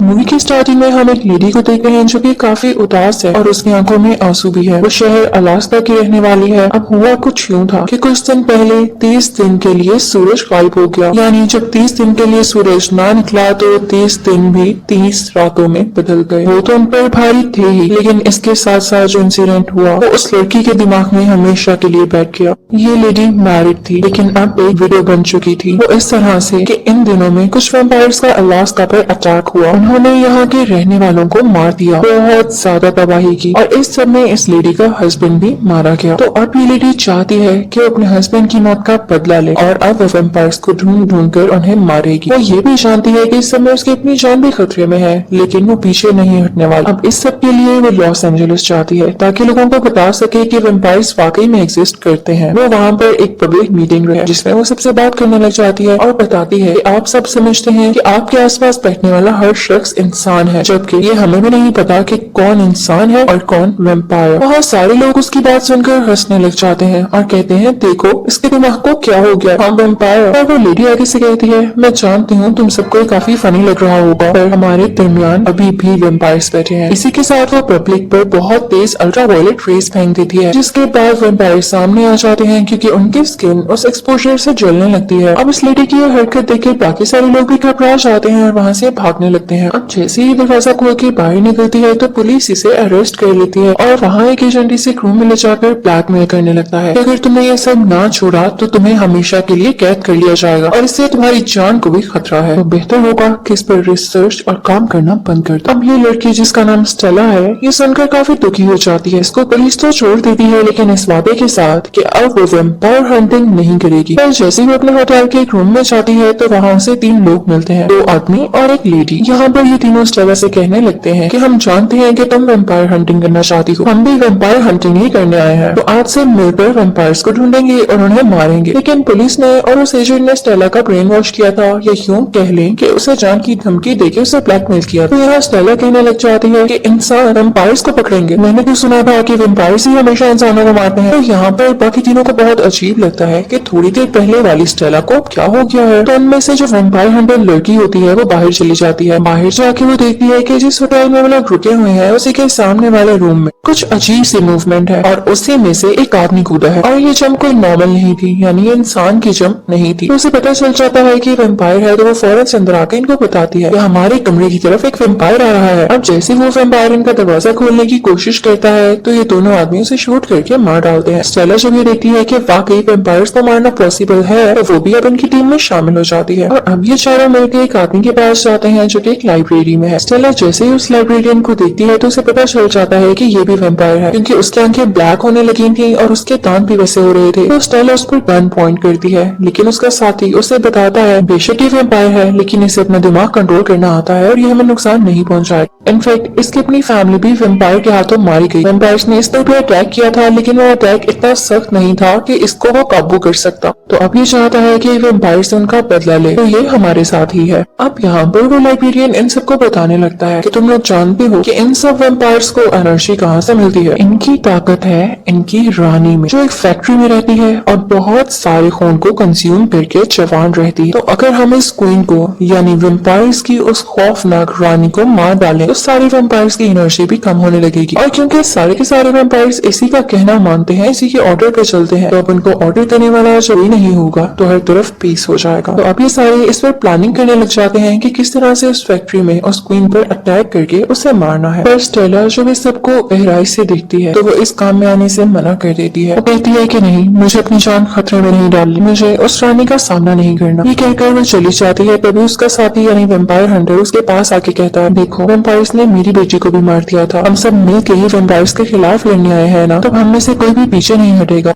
Movie की starting में हम एक लेडी को देख रहे हैं जो कि काफी उदास है और उसकी आंखों में आंसू भी है। वो शहर अलास्का की रहने वाली है। अब हुआ कुछ यूं था कि कुछ दिन पहले 30 दिन के लिए सूरज गायब हो गया। यानी जब 30 दिन के लिए सूरज ना निकला तो 30 दिन भी 30 रातों में बदल गए। वो तो उन पर भारी थे ही, लेकिन इसके साथ साथ जो इंसिडेंट हुआ वो उस लड़की के दिमाग में हमेशा के लिए बैठ गया। ये लेडी मैरिड थी लेकिन अब एक विडो बन चुकी थी। वो इस तरह से कि इन दिनों में कुछ वैम्पायर्स का अलास्का पर अटैक हुआ। उन्होंने यहाँ के रहने वालों को मार दिया, बहुत ज्यादा तबाही की, और इस सब में इस लेडी का हस्बैंड भी मारा गया। तो अब ये लेडी चाहती है कि वो अपने हस्बैंड की मौत का बदला ले और अब वो वैम्पायर्स को ढूंढ ढूंढ कर उन्हें मारेगी। वो ये भी जानती है कि इस समय उसकी अपनी जान भी खतरे में है, लेकिन वो पीछे नहीं हटने वाली। अब इस सब के लिए वो लॉस एंजलिस चाहती है ताकि लोगों को बता सके कि वैम्पायर्स वाकई में एग्जिस्ट करते हैं। वो वहाँ पर एक पब्लिक मीटिंग है जिसमें वो सबसे बात करने लग जाती है और बताती है कि आप सब समझते हैं कि आपके आसपास बैठने वाला हर शख्स इंसान है, जबकि ये हमें भी नहीं पता कि कौन इंसान है और कौन वैम्पायर। वहाँ सारे लोग उसकी बात सुनकर हंसने लग जाते हैं और कहते हैं देखो इसके दिमाग को क्या हो गया, हम वैम्पायर। और वो लेडी आगे से कहती है मैं जानती हूँ तुम सबको काफी फनी लग रहा होगा, पर हमारे दरमियान अभी भी वैम्पायर्स बैठे हैं। इसी के साथ वो पब्लिक पर बहुत तेज अल्ट्रावायलेट रेज फेंक देती है, जिसके बाद वैम्पायर सामने आ जाते हैं क्योंकि उनकी स्किन उस एक्सपोजर से जलने लगती है। अब इस लेडी की ये हरकत देखकर बाकी सारे लोग भी घबरा जाते हैं और वहाँ से भागने लगते हैं। अब जैसे ही दरवाजा खोल के बाहर निकलती है तो पुलिस इसे अरेस्ट कर लेती है और वहाँ एक एजेंट इसे रूम में ले जाकर ब्लैकमेल करने लगता है कि अगर तुमने ये सब ना छोड़ा तो तुम्हें हमेशा के लिए कैद कर लिया जाएगा और इससे तुम्हारी जान को भी खतरा है, तो बेहतर होगा कि इस पर रिसर्च और काम करना बंद कर दो। अब ये लड़की जिसका नाम स्टेला है ये सुनकर काफी दुखी हो जाती है। इसको पुलिस तो छोड़ देती है लेकिन इस वादे के साथ कि अब वो वैम्पायर हंटिंग नहीं करेगी। पर जैसे ही वो अपने होटल के एक रूम में जाती है तो वहाँ से 3 लोग मिलते हैं, 2 आदमी और एक लेडी। यहाँ पर ये तीनों स्टेला से कहने लगते हैं कि हम जानते हैं कि तुम वैम्पायर हंटिंग करना चाहती हो, हम भी वैम्पायर हंटिंग ही करने आए हैं, तो आज से मिलकर वैम्पायर्स को ढूंढेंगे और उन्हें मारेंगे। लेकिन पुलिस ने और उस एजेंट ने स्टेला का ब्रेन वॉश किया था, या यूं कह लें कि उसे जान की धमकी देके उसे ब्लैकमेल किया। तो यहाँ स्टेला कहने लग जाती है कि इंसान वैम्पायर्स को पकड़ेंगे, मैंने भी सुना था कि वैम्पायर्स ही हमेशा इंसानों को मारते हैं। तो यहाँ पर बाकी तीनों को बहुत अजीब लगता है कि थोड़ी देर पहले वाली स्टेला को क्या हो गया है। तो उनमें से जो वैम्पायर हंटर लड़की होती है वो बाहर चली जाती है। बाहर जाके वो देखती है कि जिस होटल में वो लोग रुके हुए हैं उसी के सामने वाले रूम में कुछ अजीब सी मूवमेंट है और उसी में से एक आदमी कूदा है और ये जंप कोई नॉर्मल नहीं थी, यानी ये इंसान की जंप नहीं थी। तो उसे पता चल जाता है कि वैम्पायर है, तो वो फौरन से अंदर आकर इनको बताती है कि हमारे कमरे की तरफ एक वैम्पायर आ रहा है। अब जैसे वो वैम्पायर इनका दरवाजा खोलने की कोशिश करता है तो ये दोनों आदमी उसे शूट करके मार डालते हैं। स्टेला जब ये देखती है कि वाकई वैम्पायर्स को मारना पॉसिबल है तो वो भी अब इनकी टीम में शामिल हो जाती है और अब ये चारों मिलकर एक आदमी के पास जाते हैं जो कि एक लाइब्रेरी में है। स्टेला जैसे ही उस लाइब्रेरियन को देखती है तो उसे पता चल जाता है कि ये भी वैम्पायर है, क्योंकि उसकी आंखें ब्लैक होने लगी थी और उसके दांत भी वैसे हो रहे थे। तो स्टेला उस पर गन पॉइंट करती है, लेकिन उसका साथी उसे बताता है बेशक ये वैम्पायर है लेकिन इसे अपना दिमाग कंट्रोल करना आता है और ये हमें नुकसान नहीं पहुंचाए। इनफैक्ट इसकी अपनी फैमिली भी वैम्पायर के हाथों मारी गई। वैम्पायर्स ने इस पर अटैक किया था लेकिन वो अटैक इतना सख्त नहीं था कि इसको वो काबू कर सकता। तो अब ये चाहता है कि वैम्पायर से उनका बदला ले, तो ये हमारे साथ ही है। अब यहाँ पर वो लाइब्रेरियन इन सबको बताने लगता है कि तुम लोग जानते हो कि इन सब वैम्पायर्स को एनर्जी कहाँ से मिलती है। इनकी ताकत है इनकी रानी में, जो एक फैक्ट्री में रहती है और बहुत सारे खून को कंज्यूम करके जवान रहती है। तो अगर हम इस क्वीन को यानी वैम्पायर्स की उस खौफनाक रानी को मार डालें तो सारे वैम्पायर्स की एनर्जी भी कम होने लगेगी। और क्योंकि सारे के सारे वैम्पायर्स इसी का कहना मानते हैं, इसी के ऑर्डर पे चलते हैं, तो अब उनको ऑर्डर करने वाला जब ही नहीं होगा तो हर तरफ पीस हो जाएगा। तो अब ये सारे इस पर प्लानिंग करने लग जाते हैं कि किस तरह से उस फैक्ट्री में उस क्वीन पर अटैक करके उसे मारना है। पर स्टेला जब इस सबको गहराई से देखती है तो वो इस काम में आने से मना कर देती है। वो कहती है कि नहीं, मुझे अपनी जान खतरे में नहीं डालनी, मुझे उस रानी का सामना नहीं करना। ये कहकर वो चली जाती है। तभी उसका साथी यानी वैम्पायर हंटर उसके पास आके कहता है देखो वैम्पायर्स ने मेरी बेटी को भी मार दिया था, हम सब मिलकर ही वैम्पायर्स के खिलाफ लड़ने आए हैं ना, तो हम में से कोई भी पीछे नहीं हटेगा।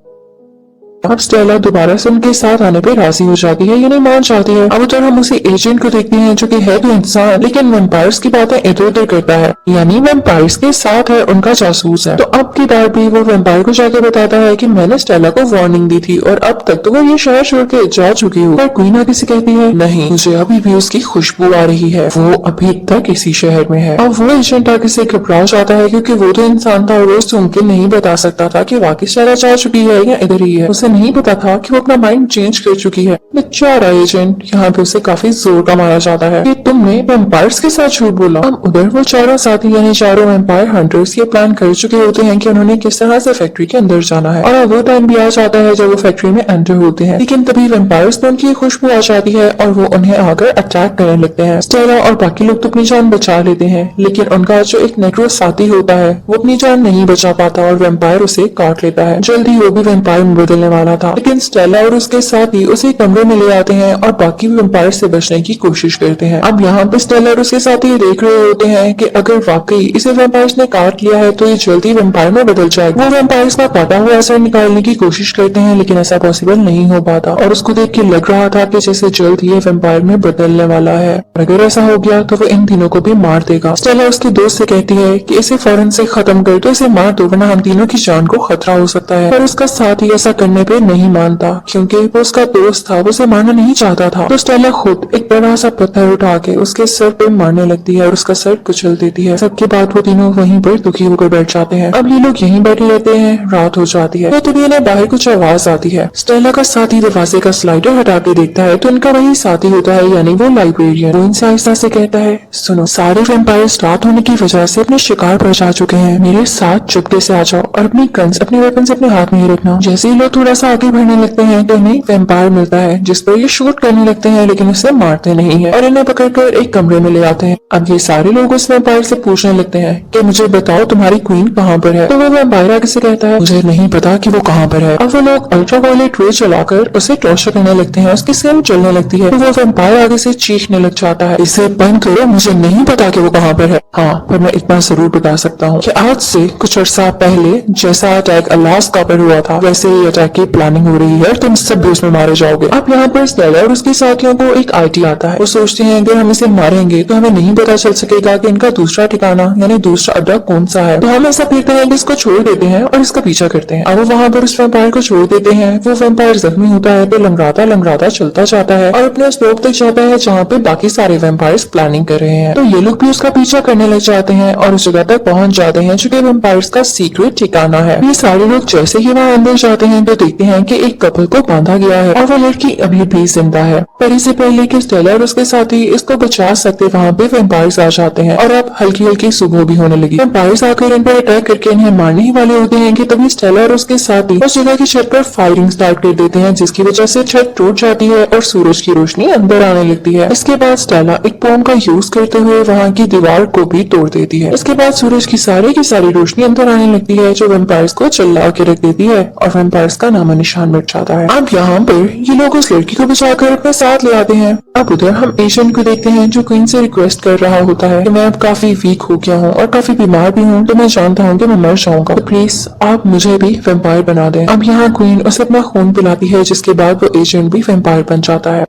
अब स्टेला दोबारा से उनके साथ आने पे राजी हो जाती है, ये नहीं मान जाती है। अब तो हम उसी एजेंट को देखते हैं जो कि है तो इंसान लेकिन वैम्पायर्स की बातें इधर उधर करता है, यानी वैम्पायर्स के साथ है, उनका जासूस है। तो अब की बार भी वो वैम्पायर को जाकर बताता है कि मैंने स्टेला को वार्निंग दी थी और अब तक तो वो ये शहर छोड़ के जा चुकी हूँ। पर क्वीन आगे से कहती है नहीं, मुझे अभी भी उसकी खुशबू आ रही है, वो अभी तक इसी शहर में है। अब वो एजेंट आगे से घबरा जाता है क्योंकि वो तो इंसान था और वो सुन के नहीं बता सकता था कि वाकई स्टेला जा चुकी है या इधर ही है। उसे नहीं पता था कि वो अपना माइंड चेंज कर चुकी है। बेचारा एजेंट, यहाँ पे उसे काफी जोर का मारा जाता है कि तुमने वेम्पायर्स के साथ झूठ बोला। अब उधर वो चारों साथी यानी चारों वेम्पायर हंटर्स ये प्लान कर चुके होते हैं कि उन्होंने किस तरह से फैक्ट्री के अंदर जाना है, और वो टाइम भी आ जाता है जब वो फैक्ट्री में एंटर होते हैं। लेकिन तभी वेम्पायर्स में उनकी खुशबू आ जाती है और वो उन्हें आकर अटैक करने लगते हैं। स्टेला और बाकी लोग तो अपनी जान बचा लेते हैं, लेकिन उनका जो एक नेक्रो साथी होता है वो अपनी जान नहीं बचा पाता और वेम्पायर उसे काट लेता है। जल्द ही वो भी वेम्पायर में बदलने वाला था, लेकिन स्टेला और उसके साथी उसे कमरे में ले आते हैं और बाकी वेम्पायर से बचने की कोशिश करते हैं। अब यहाँ पे स्टेला और उसके साथी देख रहे होते हैं कि अगर वाकई इसे वेम्पायर्स ने काट लिया है तो ये जल्दी वेम्पायर में बदल जाएगा। वो वेम्पायर्स का काटा हुआ असर निकालने की कोशिश करते हैं, लेकिन ऐसा पॉसिबल नहीं हो पाता और उसको देख के लग रहा था कि जैसे जल्द ये वेम्पायर में बदलने वाला है। अगर ऐसा हो गया तो वो इन तीनों को भी मार देगा। स्टेला उसके दोस्त से कहती है कि इसे फौरन से खत्म कर दो, इसे मार दो, वरना हम तीनों की जान को खतरा हो सकता है। पर उसका साथी ऐसा करने पे नहीं मानता, क्योंकि वो उसका दोस्त था, वो उसे मारना नहीं चाहता था। तो स्टेला खुद एक बड़ा सा पत्थर उठा के उसके सर पे मारने लगती है और उसका सर कुचल देती है। सबके बाद वो तीनों वहीं पर दुखी होकर बैठ जाते हैं। अब ये लोग यहीं बैठे रहते हैं। रात हो जाती है तो तभी इन्हें बाहर कुछ आवाज आती है। स्टेला का साथी दरवाजे का स्लाइडर हटा के देखता है तो उनका वही साथी होता है, यानी वो लाइब्रेरियन। वो इनसे आहिस्ता से कहता है, सुनो, सारे वेम्पायर्स रात होने की वजह से अपने शिकार पर जा चुके हैं। मेरे साथ चुपके से आ जाओ और अपनी गन्स, अपने वेपन्स अपने हाथ में ही रखना। जैसे ही लोग थोड़ा सा आगे बढ़ने लगते हैं तो इन्हें वेम्पायर मिलता है, जिस पर ये शूट करने लगते हैं, लेकिन उसे मारते नहीं है और इन्हें पकड़कर एक कमरे में ले आते हैं। अब ये सारे लोग उस वेम्पायर से पूछने लगते हैं कि मुझे बताओ तुम्हारी क्वीन कहाँ पर है। तो वो वेम्पायर आगे से कहता है, मुझे नहीं पता कि वो कहाँ पर है। अब वो लोग अल्ट्रावायलेट रे चलाकर उसे टॉर्चर करने लगते हैं, उसकी स्किन जलने लगती है। तो वो वेम्पायर आगे से चीखने लग जाता है, इसे बंद करो, मुझे नहीं पता कि वो कहाँ पर है। हाँ, पर मैं इतना जरूर बता सकता हूँ कि आज से कुछ अर्सा पहले जैसा अटैक अलास्का पर हुआ था, वैसे ही अटैक की प्लानिंग हो रही है और तुम सब भी उसमें मारे जाओगे। अब यहाँ पर स्टेला और उसके साथियों को एक आइडिया आता है। वो सोचते हैं अगर हम इसे मारेंगे तो हमें नहीं पता चल सकेगा कि इनका दूसरा ठिकाना यानी दूसरा अड्डा कौन सा है। तो हम ऐसा करते हैं कि इसको छोड़ देते हैं और इसका पीछा करते हैं। अब वो वहाँ पर उस वेम्पायर को छोड़ देते हैं। वो वेम्पायर जख्मी होता है तो लंगड़ाता लंगड़ाता चलता जाता है और अपने उस तोप तक जाता है जहाँ पे बाकी सारे वेम्पायर्स प्लानिंग कर रहे हैं। तो ये लोग भी उसका पीछा करने लग जाते हैं और उस जगह तक पहुंच जाते हैं जो कि वेम्पायर्स का सीक्रेट ठिकाना है। ये सारे लोग जैसे ही वहाँ अंदर जाते हैं तो देखते हैं कि एक कपल को बांधा गया है और वो लड़की अभी भी जिंदा है। पर इससे पहले कि स्टेला और उसके साथी इसको बचा सकते, वहाँ पे वेम्पायर्स आ जाते हैं और अब हल्की हल्की सुबह भी होने लगी। वेम्पायर्स आकर इन पर अटैक करके इन्हें मारने ही वाले होते हैं कि तभी स्टेला और उसके साथी उस जगह की छत पर फायरिंग स्टार्ट कर देते हैं, जिसकी वजह से छत टूट जाती है और सूरज की रोशनी अंदर आने लगती है। इसके बाद स्टेला एक बॉम्ब का यूज करते हुए वहाँ की दीवार को भी तोड़ देती है। इसके बाद सूरज की सारी रोशनी अंदर आने लगती है जो वेम्पायर्स को चिल्ला के रख देती है और वेम्पायर्स का नामो निशान मिट जाता है। अब यहाँ पर ये लोग उस लड़की को बचाकर अपने साथ ले आते हैं। अब उधर हम एजेंट को देखते हैं जो क्वीन से रिक्वेस्ट कर रहा होता है कि मैं अब काफी वीक हो गया हूँ और काफी बीमार भी हूँ, तो मैं जानता हूँ कि मैं मर जाऊंगा, तो प्लीज आप मुझे भी वेम्पायर बना दें। अब यहाँ क्वीन उसे अपना खून पिलाती है, जिसके बाद वो एजेंट भी वेम्पायर बन जाता है।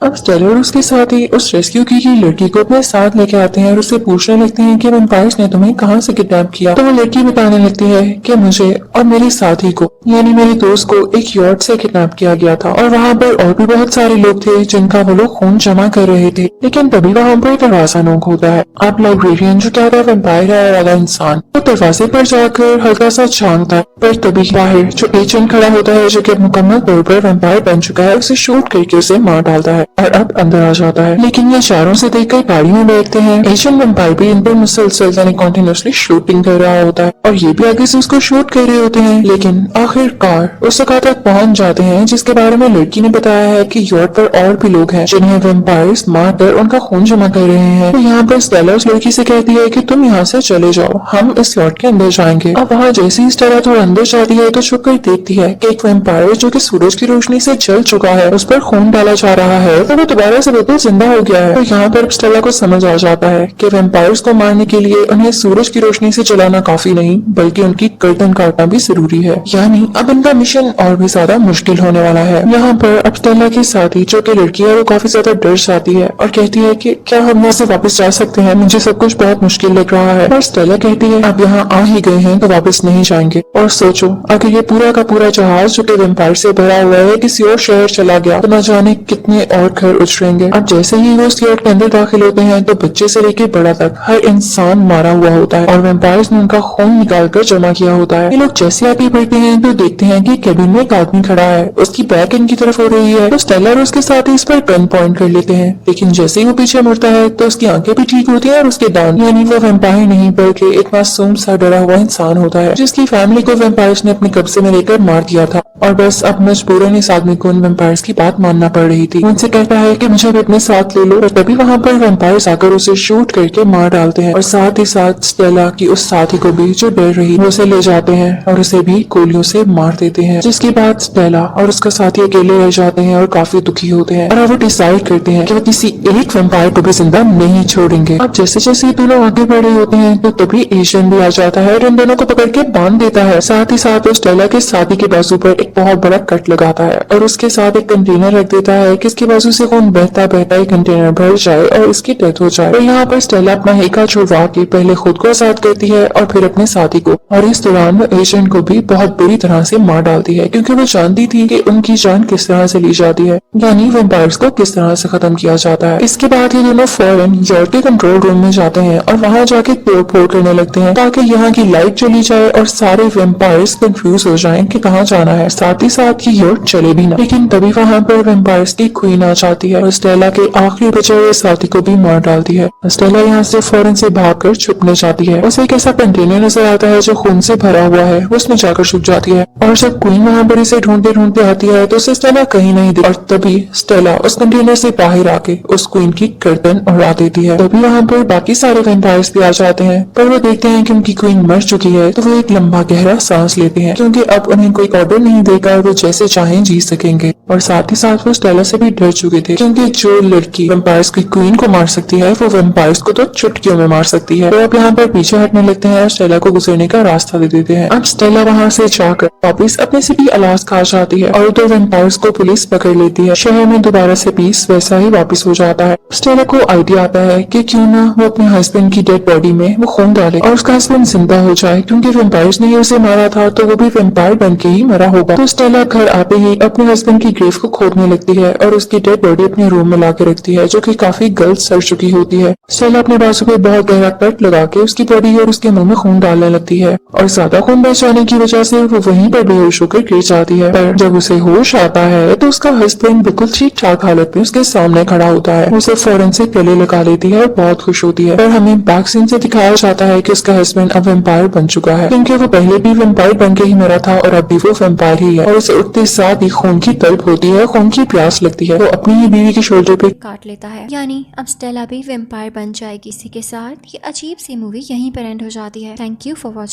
अब स्टेला और उसके साथी उस रेस्क्यू की गई लड़की को अपने साथ लेके आते हैं और उससे पूछने लगते हैं कि वेम्पायर्स ने तुम्हें कहाँ से किडनैप किया। तो वो लड़की बताने लगती है कि मुझे और मेरे साथी को यानी मेरे दोस्त को एक यॉट से किडनैप किया गया था और वहाँ पर और भी बहुत सारे लोग थे जिनका वो लोग खून जमा कर रहे थे। लेकिन तभी वहाँ पर दरवाजा नॉक होता है। अब लाइब्रेरियन जो क्या था वेम्पायर है और आधा इंसान, तो दरवाजे पर जाकर हल्का सा झांकता है, पर तभी बाहर जो एजेंट खड़ा होता है जो कि मुकम्मल तौर पर वेम्पायर बन चुका है, उसे शूट करके उसे मार डालता है और अब अंदर आ जाता है। लेकिन ये चारों से देखकर गाड़ी में बैठते हैं। एशियन वेम्पायर भी इन पर मुसलसल यानी कंटिन्यूअसली शूटिंग कर रहा होता है और ये भी आगे से उसको शूट कर रहे होते हैं। लेकिन आखिरकार उस जगह तक पहुंच जाते हैं जिसके बारे में लड़की ने बताया है कि यॉट पर और भी लोग हैं जिन्हें वेम्पायर्स मारकर उनका खून जमा कर रहे हैं। तो यहाँ पर स्टेला उस लड़की से कहती है कि तुम यहाँ से चले जाओ, हम इस यॉट के अंदर जाएंगे। अब वहाँ जैसे ही स्टेला थोड़ा अंदर जाती है तो छुप कर देखती है कि एक वेम्पायर जो कि सूरज की रोशनी से जल चुका है, उस पर खून डाला जा रहा है, तो वो दोबारा से बिल्कुल जिंदा हो गया है। तो यहाँ पर स्टेला को समझ आ जाता है कि वेम्पायर्स को मारने के लिए उन्हें सूरज की रोशनी से जलाना काफी नहीं बल्कि उनकी गर्दन काटना भी जरूरी है, यानी अब इनका मिशन और भी ज्यादा मुश्किल होने वाला है। यहाँ पर अब स्टेला के साथी जो कि लड़की है वो काफी ज्यादा डर जाती है और कहती है कि क्या हम यहाँ से वापस जा सकते हैं, मुझे सब कुछ बहुत मुश्किल लग रहा है। और स्टेला कहती है अब यहाँ आ ही गए हैं तो वापस नहीं जाएंगे, और सोचो अगर ये पूरा का पूरा जहाज जो कि वेम्पायर से भरा हुआ है किसी और शहर चला गया तो न जाने कितने और घर उछलेंगे। अब जैसे ही वो उस यार्ड के अंदर दाखिल होते हैं तो बच्चे से लेकर बड़ा तक हर इंसान मारा हुआ होता है और वेम्पायर्स ने उनका खून निकाल कर जमा किया होता है। ये लोग जैसे आगे बढ़ते हैं तो देखते हैं कि केबिन में एक आदमी खड़ा है, उसकी बैक इनकी तरफ हो रही है तो स्टेला और उसके साथ ही इस पर गन पॉइंट कर लेते हैं, लेकिन जैसे ही वो पीछे मुड़ता है तो उसकी आंखें भी ठीक होती है और उसके दांत, यानी वो वेम्पायर नहीं बल्कि एक मासूम सा डरा हुआ इंसान होता है जिसकी फैमिली को वेम्पायर्स ने अपने कब्जे में लेकर मार दिया था और बस अब मजबूरन इस आदमी को उन वेम्पायर्स की बात मानना पड़ रही थी। उनसे कहता है कि मुझे भी अपने साथ ले लो, और तभी वहाँ पर वेम्पायर्स आकर उसे शूट करके मार डालते हैं और साथ ही साथ स्टेला की उस साथी को भी जो डर रही वो उसे ले जाते हैं और उसे भी गोलियों से मार देते हैं, जिसके बाद स्टेला और उसका साथी अकेले रह जाते हैं और काफी दुखी होते हैं और वो डिसाइड करते हैं कि वो किसी एक वेम्पायर को भी जिंदा नहीं छोड़ेंगे। अब जैसे जैसे दोनों आगे बढ़ रहे होते हैं तो तभी एशियन भी आ जाता है और इन दोनों को पकड़ के बांध देता है। साथ ही साथ वो स्टेला के साथी के बाजू पर एक बहुत बड़ा कट लगाता है और उसके साथ एक कंटेनर रख देता है कि इसके बाजू से खून बहता बहता एक कंटेनर भर जाए और इसकी डेथ हो जाए। और यहाँ पर स्टेला अपना हेका छुड़वा के पहले खुद को आजाद करती है और फिर अपने साथी को, और इस दौरान वो एशियन को भी बहुत बुरी तरह से मार डालती है क्योंकि वो जानती थी कि उनकी जान किस तरह से ली जाती है, यानी वेम्पायर्स को किस तरह से खत्म किया जाता है। इसके बाद ये दोनों फौरन यार्ड के कंट्रोल रूम में जाते हैं और वहाँ जाके तोड़ फोड़ करने लगते हैं ताकि यहाँ की लाइट चली जाए और सारे वेम्पायर्स कंफ्यूज हो जाएं कि कहाँ जाना है, साथ ही साथ ये यार्ड चले भी ना। लेकिन तभी वहाँ पर वेम्पायर्स की क्वीन आ जाती है और स्टेला के आखिरी बचे हुए साथी को भी मार डालती है। स्टेला यहाँ से फौरन से भागकर छुपने जाती है। उसे एक ऐसा कंटेनर नजर आता है जो खून से भरा हुआ है, उसमें जाकर छुप जाती है और जब क्वीन वहाँ पर इसे ढूंढते ढूंढते आती है तो उसे स्टेला कहीं नहीं दिखती और तभी स्टेला उस कंटेनर से बाहर आके उस क्वीन की गर्दन उड़ा देती है। तभी वहाँ पर बाकी सारे वेम्पायर्स भी आ जाते हैं, पर वो देखते हैं कि उनकी क्वीन मर चुकी है तो वो एक लंबा गहरा सांस लेते हैं क्योंकि अब उन्हें कोई ऑर्डर नहीं देगा, वो जैसे चाहें जी सकेंगे। और साथ ही साथ वो स्टेला से भी डर चुके थे क्योंकि जो लड़की वेम्पायर्स की क्वीन को मार सकती है वो वेम्पायर्स को तो चुटकियों में मार सकती है। तो अब यहाँ पर पीछे हटने लगते हैं और स्टेला को गुजरने का रास्ता दे देते हैं। अब स्टेला वहाँ से जाकर वापिस अपने सिटी अलास्का आ जाती है और तो वेम्पायर्स को पुलिस पकड़ लेती है। शहर में दोबारा से पीस वैसा ही वापिस हो जाता है। स्टेला को आइडिया आता है कि क्यों ना वो अपने हस्बैंड की डेड बॉडी में वो खून डाले और उसका हस्बैंड जिंदा हो जाए, क्योंकि वेम्पायर्स ने उसे मारा था तो वो भी वेम्पायर बन के ही मरा होगा। तो स्टेला घर आते ही अपने हस्बैंड की ग्रेव को खोदने लगती है और उसकी डेड बॉडी अपने रूम में लाके रखती है जो कि काफी गलत सड़ चुकी होती है। स्टेला अपने बाजू पे बहुत गहरा कट लगा के उसकी बॉडी और उसके मुंह में खून डालने लगती है और ज्यादा खून बह जाने की वजह से वो वहीं पर बेहोश होकर गिर जाती है। पर जब उसे होश आता है तो उसका हस्बैंड बिल्कुल ठीक ठाक हालत में उसके सामने खड़ा होता है। उसे फौरन से गले लगा लेती है और बहुत खुश होती है। पर हमें बैक सीन से दिखाया जाता है कि उसका हस्बैंड अब वेम्पायर बन चुका है क्योंकि वो पहले भी वेम्पायर बन के ही मरा था और अब भी वो वेम्पायर ही है और उसे उठते साथ ही खून की तलब होती है, खून की प्यास लगती है। वो अपनी ही बीवी के शोल्डर पे काट लेता है, यानी अब स्टेला भी वेम्पायर बन जाएगी इसी के साथ। ये अजीब सी मूवी यहीं पर एंड हो जाती है। Thank you for watching.